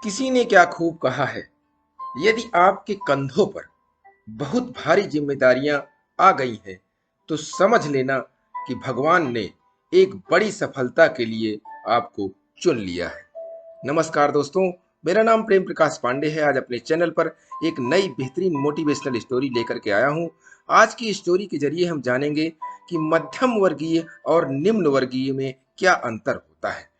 किसी ने क्या खूब कहा है, यदि आपके कंधों पर बहुत भारी जिम्मेदारियां आ गई हैं, तो समझ लेना कि भगवान ने एक बड़ी सफलता के लिए आपको चुन लिया है। नमस्कार दोस्तों, मेरा नाम प्रेम प्रकाश पांडे है। आज अपने चैनल पर एक नई बेहतरीन मोटिवेशनल स्टोरी लेकर के आया हूं। आज की स्टोरी के जरिए हम जानेंगे कि मध्यम वर्गीय और निम्न वर्गीय में क्या अंतर होता है।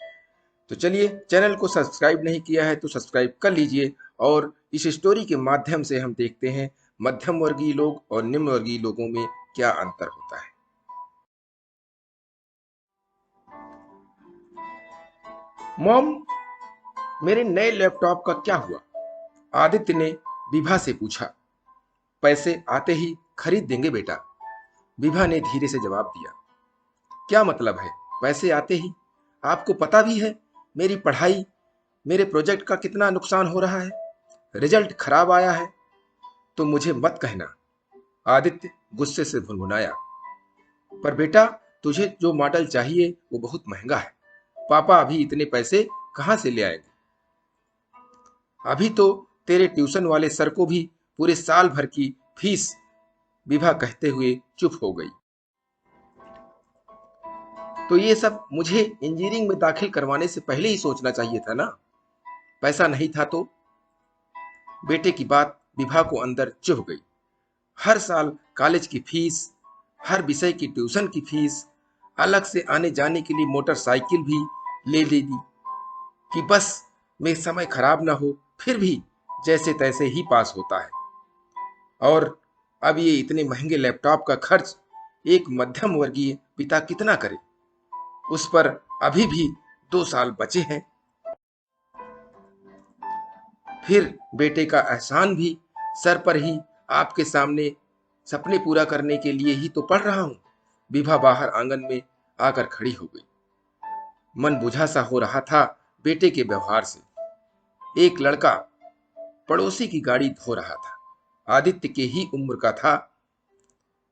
तो चलिए, चैनल को सब्सक्राइब नहीं किया है तो सब्सक्राइब कर लीजिए और इस स्टोरी के माध्यम से हम देखते हैं मध्यम वर्गीय लोग और निम्न वर्गीय लोगों में क्या अंतर होता है। मॉम, मेरे नए लैपटॉप का क्या हुआ? आदित्य ने विभा से पूछा। पैसे आते ही खरीद देंगे बेटा, विभा ने धीरे से जवाब दिया। क्या मतलब है पैसे आते ही? आपको पता भी है मेरी पढ़ाई, मेरे प्रोजेक्ट का कितना नुकसान हो रहा है। रिजल्ट खराब आया है तो मुझे मत कहना, आदित्य गुस्से से भुनभुनाया। पर बेटा, तुझे जो मॉडल चाहिए वो बहुत महंगा है। पापा अभी इतने पैसे कहाँ से ले आएंगे? अभी तो तेरे ट्यूशन वाले सर को भी पूरे साल भर की फीस, विभा कहते हुए चुप हो गई। तो ये सब मुझे इंजीनियरिंग में दाखिल करवाने से पहले ही सोचना चाहिए था ना। पैसा नहीं था तो? बेटे की बात विभा को अंदर चुभ गई। हर साल कॉलेज की फीस, हर विषय की ट्यूशन की फीस, अलग से आने जाने के लिए मोटरसाइकिल भी ले दी कि बस में समय खराब ना हो, फिर भी जैसे तैसे ही पास होता है। और अब ये इतने महंगे लैपटॉप का खर्च एक मध्यम वर्गीय पिता कितना करे? उस पर अभी भी 2 साल बचे हैं। फिर बेटे का एहसान भी सर पर ही, आपके सामने सपने पूरा करने के लिए ही तो पढ़ रहा हूं। विभा बाहर आंगन में आकर खड़ी हो गई। मन बुझा सा हो रहा था बेटे के व्यवहार से। एक लड़का पड़ोसी की गाड़ी धो रहा था, आदित्य के ही उम्र का था।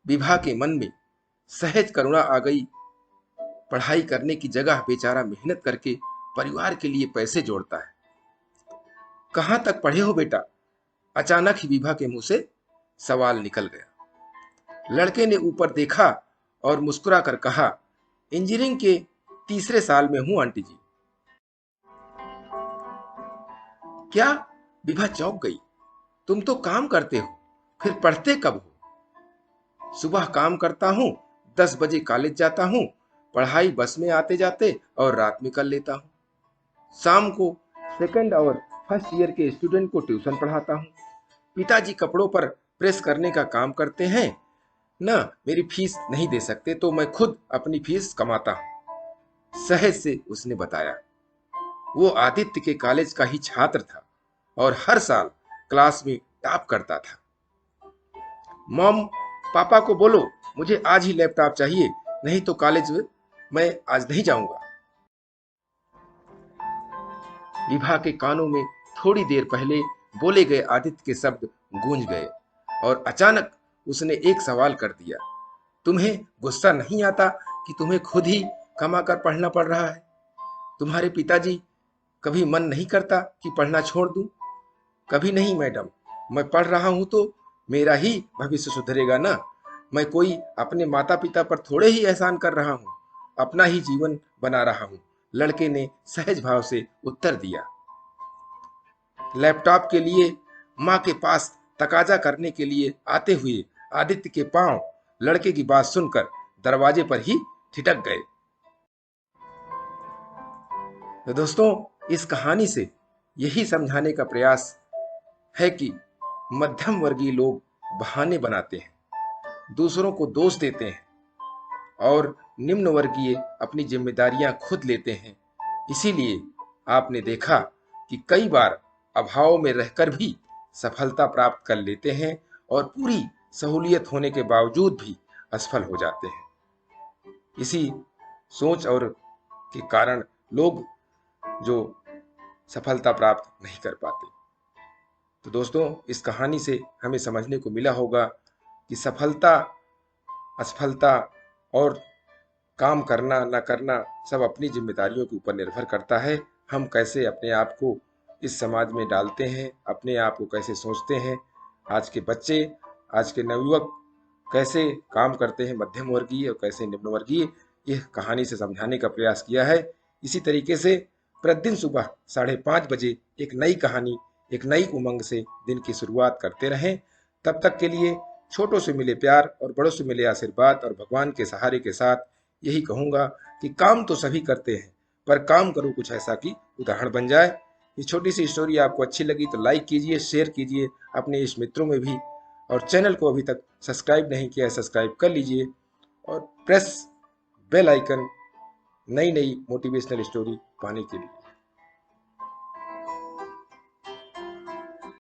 विभा के मन में सहज करुणा आ गई। पढ़ाई करने की जगह बेचारा मेहनत करके परिवार के लिए पैसे जोड़ता है। कहां तक पढ़े हो बेटा? अचानक ही विभा के मुंह से सवाल निकल गया। लड़के ने ऊपर देखा और मुस्कुरा कर कहा, इंजीनियरिंग के तीसरे साल में हूं आंटी जी। क्या? विभा चौंक गई। तुम तो काम करते हो, फिर पढ़ते कब हो? सुबह काम करता हूँ, 10 बजे कॉलेज जाता हूँ, पढ़ाई बस में आते जाते और रात में कर लेता हूँ। शाम को सेकंड और फर्स्ट ईयर के स्टूडेंट को ट्यूशन पढ़ाता हूँ। पिताजी कपड़ों पर प्रेस करने का काम करते हैं ना, मेरी फीस नहीं दे सकते तो मैं खुद अपनी फीस कमाता हूँ, सहज से उसने बताया। वो आदित्य के कॉलेज का ही छात्र था और हर साल क्लास में टॉप करता था। मॉम, पापा को बोलो मुझे आज ही लैपटॉप चाहिए, नहीं तो कॉलेज मैं आज नहीं जाऊंगा। विभा के कानों में थोड़ी देर पहले बोले गए आदित्य के शब्द गूंज गए और अचानक उसने एक सवाल कर दिया। तुम्हें गुस्सा नहीं आता कि तुम्हें खुद ही कमा कर पढ़ना पड़ रहा है? तुम्हारे पिताजी कभी मन नहीं करता कि पढ़ना छोड़ दूं? कभी नहीं मैडम, मैं पढ़ रहा हूं तो मेरा ही भविष्य सुधरेगा ना। मैं कोई अपने माता पिता पर थोड़े ही एहसान कर रहा हूं, अपना ही जीवन बना रहा हूं, लड़के ने सहज भाव से उत्तर दिया। लैपटॉप के लिए माँ के पास तकाजा करने के लिए आते हुए आदित्य के पांव लड़के की बात सुनकर दरवाजे पर ही ठिठक गए। तो दोस्तों, इस कहानी से यही समझाने का प्रयास है कि मध्यम वर्गीय लोग बहाने बनाते हैं, दूसरों को दोष देते हैं और निम्न वर्गीय अपनी जिम्मेदारियां खुद लेते हैं। इसीलिए आपने देखा कि कई बार अभाव में रहकर भी सफलता प्राप्त कर लेते हैं और पूरी सहूलियत होने के बावजूद भी असफल हो जाते हैं। इसी सोच और के कारण लोग जो सफलता प्राप्त नहीं कर पाते। तो दोस्तों, इस कहानी से हमें समझने को मिला होगा कि सफलता, असफलता और काम करना ना करना सब अपनी जिम्मेदारियों के ऊपर निर्भर करता है। हम कैसे अपने आप को इस समाज में डालते हैं, अपने आप को कैसे सोचते हैं, आज के बच्चे, आज के नवयुवक कैसे काम करते हैं, मध्यम वर्गीय और कैसे निम्न वर्गीय, यह कहानी से समझाने का प्रयास किया है। इसी तरीके से प्रतिदिन सुबह 5:30 बजे एक नई कहानी, एक नई उमंग से दिन की शुरुआत करते रहें। तब तक के लिए छोटों से मिले प्यार और बड़ों से मिले आशीर्वाद और भगवान के सहारे के साथ यही कहूंगा कि काम तो सभी करते हैं, पर काम करो कुछ ऐसा कि उदाहरण बन जाए। ये छोटी सी स्टोरी आपको अच्छी लगी तो लाइक कीजिए, शेयर कीजिए अपने इस मित्रों में भी, और चैनल को अभी तक सब्सक्राइब नहीं किया है सब्सक्राइब कर लीजिए और प्रेस बेल आइकन नई नई मोटिवेशनल स्टोरी पाने के लिए।